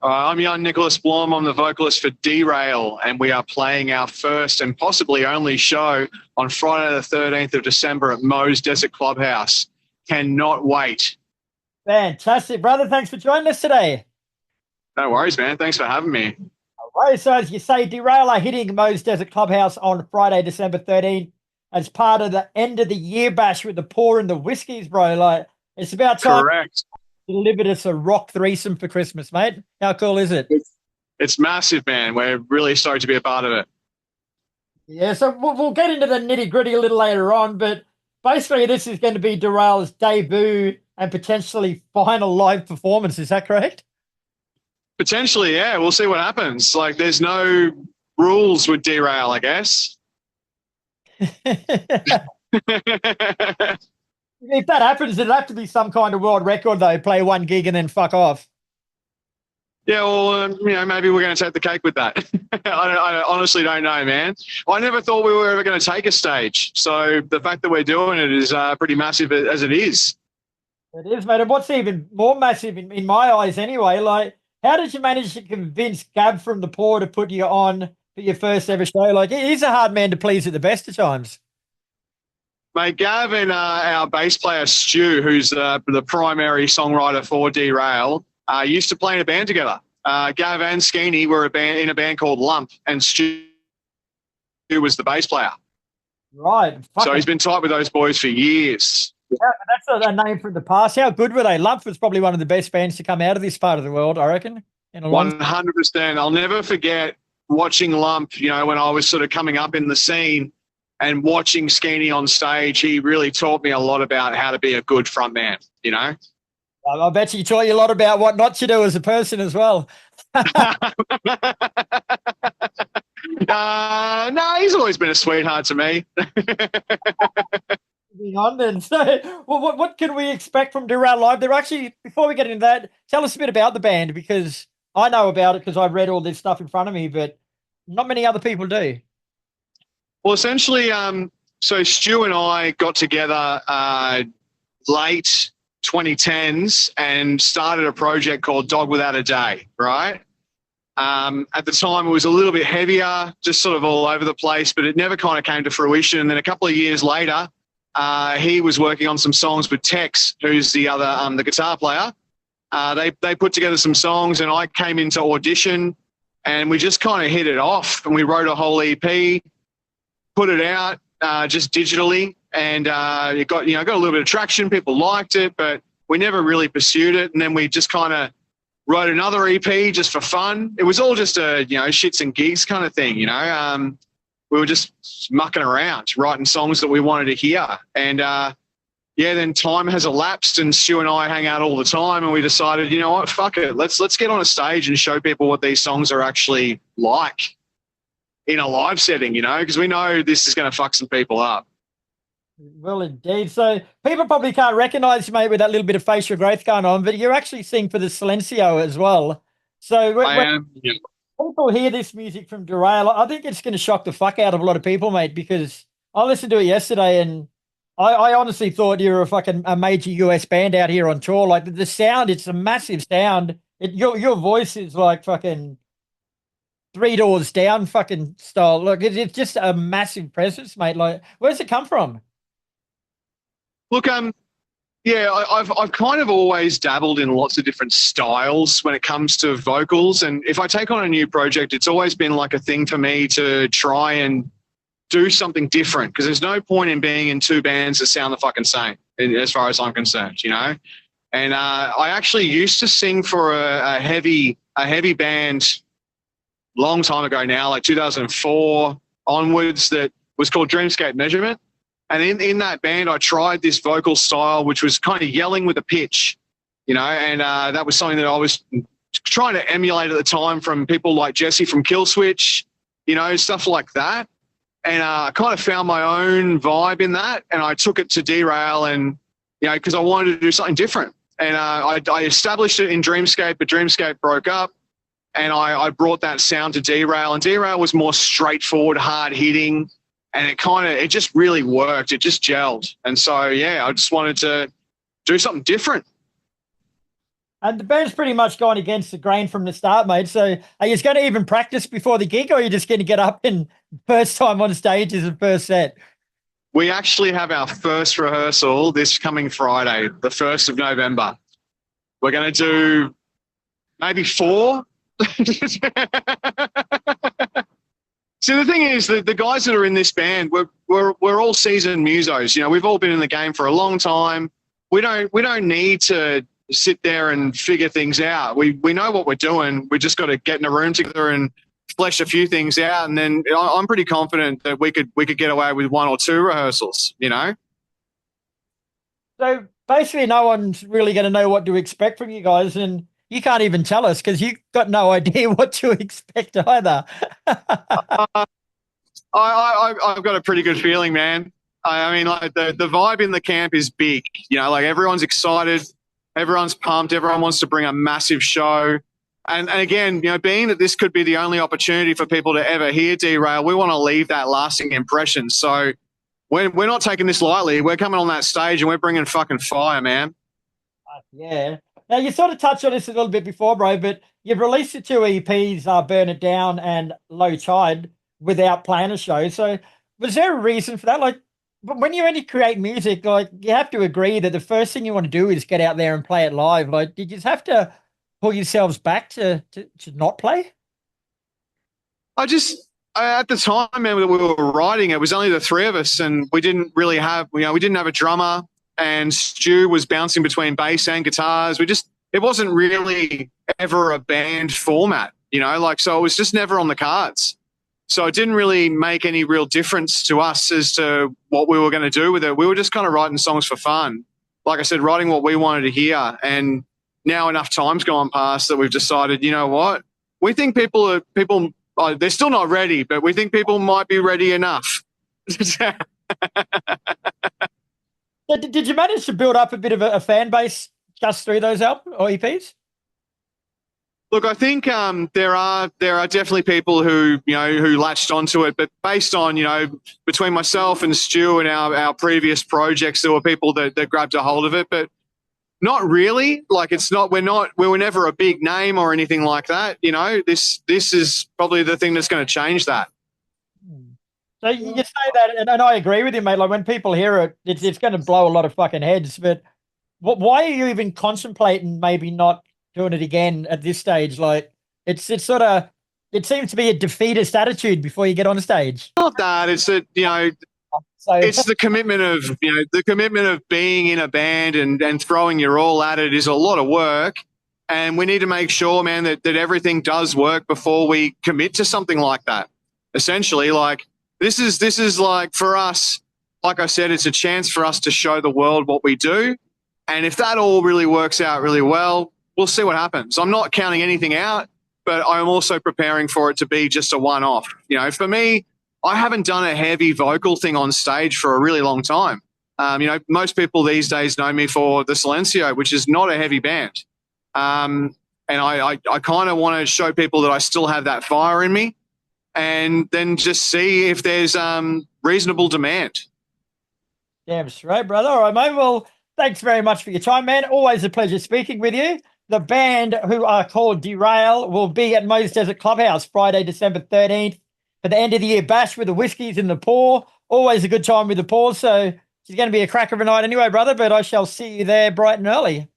I'm Jan Nicholas Blom. I'm the vocalist for Derail, and we are playing our first and possibly only show on Friday the 13th of December at Moe's Desert Clubhouse. Cannot wait. Fantastic, brother. Thanks for joining us today. No worries, man. Thanks for having me. All right, so as you say, Derail are hitting Moe's Desert Clubhouse on Friday, December 13th as part of the end of the year bash with the pour and the whiskeys, bro. Like, it's about time. Correct. Delivered us a rock threesome for Christmas, mate. How cool is it? It's massive, man. We're really stoked to be a part of it. Yeah, so we'll get into the nitty-gritty a little later on, but basically this is going to be Derail's debut and potentially final live performance. Is that correct? Potentially, yeah. We'll see what happens. Like, there's no rules with Derail, I guess. If that happens, it'd have to be some kind of world record, though. Play one gig and then fuck off. Yeah, well, maybe we're going to take the cake with that. I honestly don't know, man. I never thought we were ever going to take a stage. So the fact that we're doing it is pretty massive as it is. It is, mate. And what's even more massive in my eyes anyway, like, how did you manage to convince Gab from the Pour to put you on for your first ever show? Like, he's a hard man to please at the best of times. Mate, Gav and our bass player, Stu, who's the primary songwriter for Derail, used to play in a band together. Gav and Skeeny were in a band called Lump, and Stu was the bass player. Right. So he's been tight with those boys for years. Yeah, that's a name from the past. How good were they? Lump was probably one of the best bands to come out of this part of the world, I reckon. 100%. I'll never forget watching Lump, when I was sort of coming up in the scene and watching Skeeny on stage. He really taught me a lot about how to be a good frontman, I bet you taught you a lot about what not to do as a person as well. No, he's always been a sweetheart to me. On then. So, what can we expect from Derail Live? They're actually, before we get into that, tell us a bit about the band, because I know about it because I've read all this stuff in front of me, but not many other people do. Well, essentially, so Stu and I got together late 2010s and started a project called Dog Without a Day, right? At the time, it was a little bit heavier, just sort of all over the place, but it never kind of came to fruition. And then a couple of years later, he was working on some songs with Tex, who's the other, the guitar player. They put together some songs, and I came into audition, and we just kind of hit it off, and we wrote a whole EP, put it out just digitally, and it got a little bit of traction. People liked it, but we never really pursued it. And then we just kind of wrote another EP just for fun. It was all just a shits and gigs kind of thing. We were just mucking around, writing songs that we wanted to hear. And then time has elapsed, and Stu and I hang out all the time, and we decided, you know what, fuck it, let's get on a stage and show people what these songs are actually like in a live setting, because we know this is going to fuck some people up. Well, indeed. So people probably can't recognize you, mate, with that little bit of facial growth going on, but you're actually singing for the Silencio as well. So when people hear this music from Derail, I think it's going to shock the fuck out of a lot of people, mate, because I listened to it yesterday, and I honestly thought you were a major US band out here on tour. Like, the sound, it's a massive sound. Your voice is like fucking Three Doors Down fucking style. Look, it's just a massive presence, mate. Like, where's it come from? Look, I've kind of always dabbled in lots of different styles when it comes to vocals. And if I take on a new project, it's always been like a thing for me to try and do something different, because there's no point in being in two bands that sound the fucking same, as far as I'm concerned, And I actually used to sing for a heavy band long time ago now, like 2004 onwards, that was called Dreamscape Measurement. And in that band, I tried this vocal style, which was kind of yelling with a pitch, and that was something that I was trying to emulate at the time from people like Jesse from Killswitch, stuff like that. And I kind of found my own vibe in that, and I took it to Derail, and, because I wanted to do something different. And I established it in Dreamscape, but Dreamscape broke up, and I brought that sound to Derail, and Derail was more straightforward, hard-hitting, and it just really worked. It just gelled. And so, I just wanted to do something different. And the band's pretty much gone against the grain from the start, mate. So are you going to even practice before the gig, or are you just going to get up and first time on stage is the first set? We actually have our first rehearsal this coming Friday, the 1st of November. We're going to do maybe 4. See, the thing is that the guys that are in this band, we're all seasoned musos. You know, we've all been in the game for a long time. We don't need to sit there and figure things out. We know what we're doing. We just got to get in a room together and flesh a few things out, and then I'm pretty confident that we could get away with 1 or 2 rehearsals. You know. So basically, no one's really going to know what to expect from you guys, and you can't even tell us because you've got no idea what to expect either. I've got a pretty good feeling, man. I mean, like the vibe in the camp is big. You know, like everyone's excited, everyone's pumped, everyone wants to bring a massive show. And again, you know, being that this could be the only opportunity for people to ever hear Derail, we want to leave that lasting impression. So we're not taking this lightly. We're coming on that stage and we're bringing fucking fire, man. Yeah. Now, you sort of touched on this a little bit before, bro, but you've released the 2 EPs, Burn It Down and Low Tide, without playing a show. So was there a reason for that? Like, when you only create music, like, you have to agree that the first thing you want to do is get out there and play it live. Like, did you just have to pull yourselves back to not play? At the time, man, that we were writing, it was only the 3 of us, and we didn't really have, you know, we didn't have a drummer, and Stu was bouncing between bass and guitars. It wasn't really ever a band format, you know, like, so it was just never on the cards. So it didn't really make any real difference to us as to what we were going to do with it. We were just kind of writing songs for fun. Like I said, writing what we wanted to hear. And now enough time's gone past that we've decided, you know what? We think people, they're still not ready, but we think people might be ready enough. Did you manage to build up a bit of a fan base just through those albums or EPs? Look, I think there are definitely people who latched onto it, but based on, you know, between myself and Stu and our previous projects, there were people that grabbed a hold of it, but not really. Like, we were never a big name or anything like that. You know, this is probably the thing that's going to change that. So you say that, and I agree with you, mate. Like, when people hear it, it's going to blow a lot of fucking heads. But why are you even contemplating maybe not doing it again at this stage? Like, it seems to be a defeatist attitude before you get on stage. Not that, it's that, you know, it's the commitment of being in a band and throwing your all at it is a lot of work. And we need to make sure, man, that everything does work before we commit to something like that. Essentially, like, this is like, for us, like I said, it's a chance for us to show the world what we do. And if that all really works out really well, we'll see what happens. I'm not counting anything out, but I'm also preparing for it to be just a one-off. You know, for me, I haven't done a heavy vocal thing on stage for a really long time. You know, most people these days know me for the Silencio, which is not a heavy band. And I kind of want to show people that I still have that fire in me, and then just see if there's reasonable demand. Damn straight, brother. All right, mate. Well, thanks very much for your time, man. Always a pleasure speaking with you. The band, who are called Derail, will be at Mose Desert Clubhouse Friday, December 13th for the end of the year bash with the whiskies in the pour. Always a good time with the pour. So it's going to be a cracker of a night anyway, brother, but I shall see you there bright and early.